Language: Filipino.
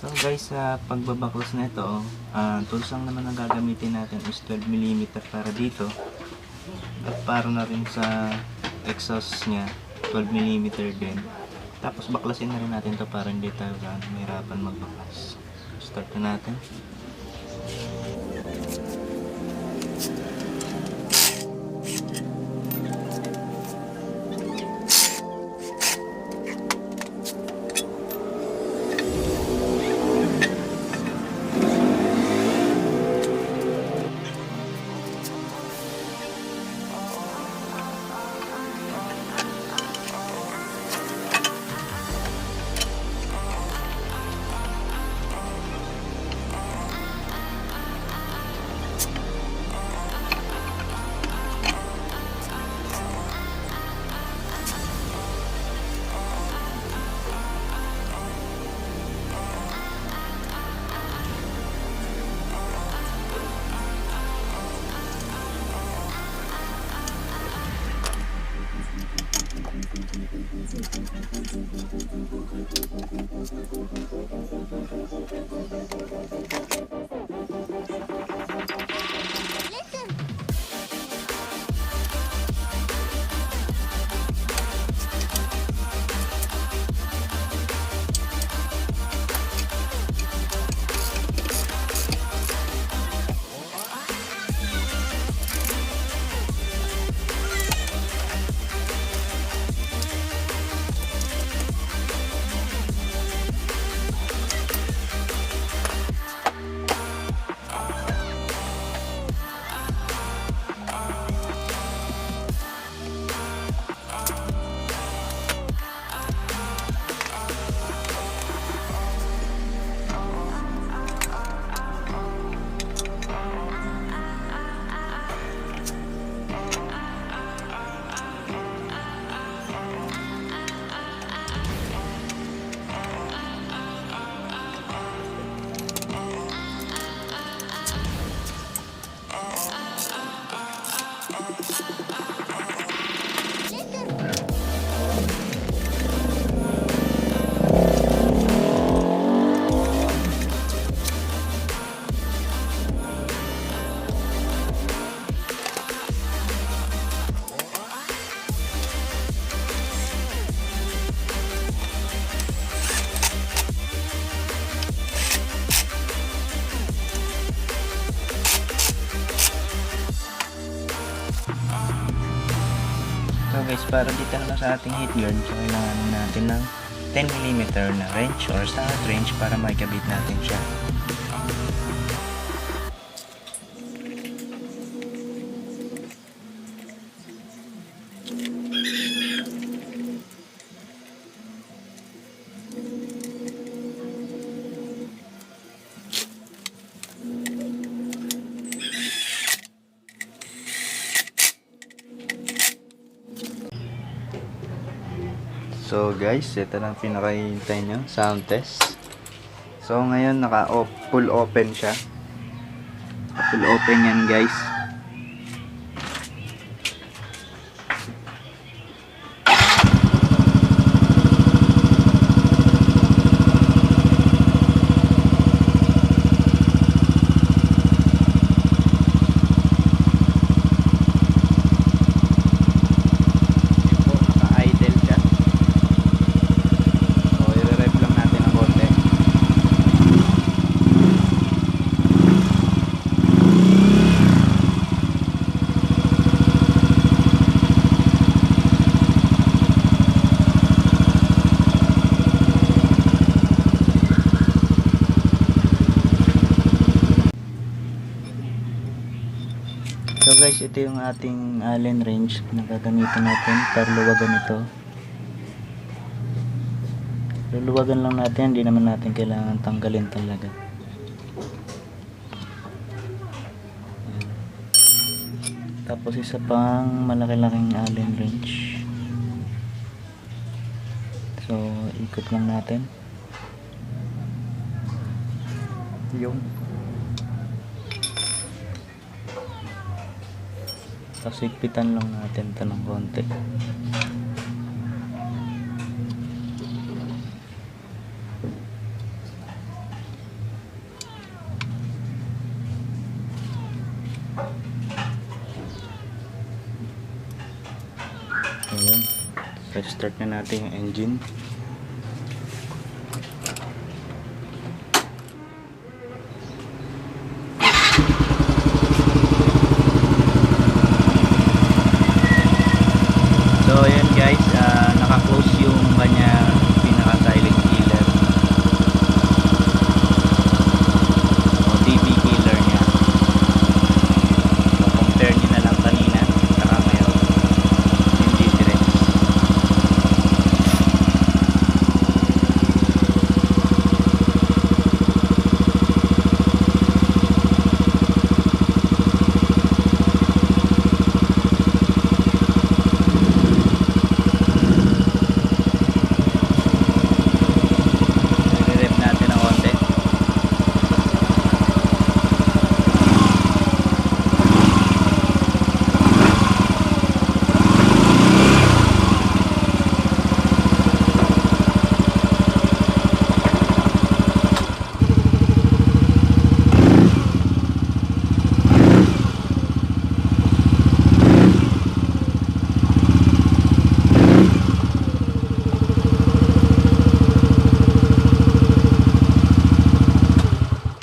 So guys, sa pagbabaklas na ito, tools lang naman ang gagamitin natin is 12mm para dito. At para na rin sa exhaust niya, 12mm din. Tapos baklasin na rin natin to para hindi tayo mahirapan magbaklas. Start na natin. So guys, para dito naman sa ating heat guard, so kailangan natin ng 10mm na wrench or sound wrench para maikabit natin siya. So guys, ito na pinakahintay nyo, sound test. So ngayon full open siya. Full open yan guys. So guys, ito yung ating Allen wrench na gagamitin natin para luwagan ito. Luluwagan lang natin, hindi naman natin kailangan tanggalin talaga. Ayan. Tapos isa pang malaki-laking Allen wrench. So ikot lang natin. Yung tapos higpitan lang natin ito ng konti. Ayun. Let's start na natin yung engine.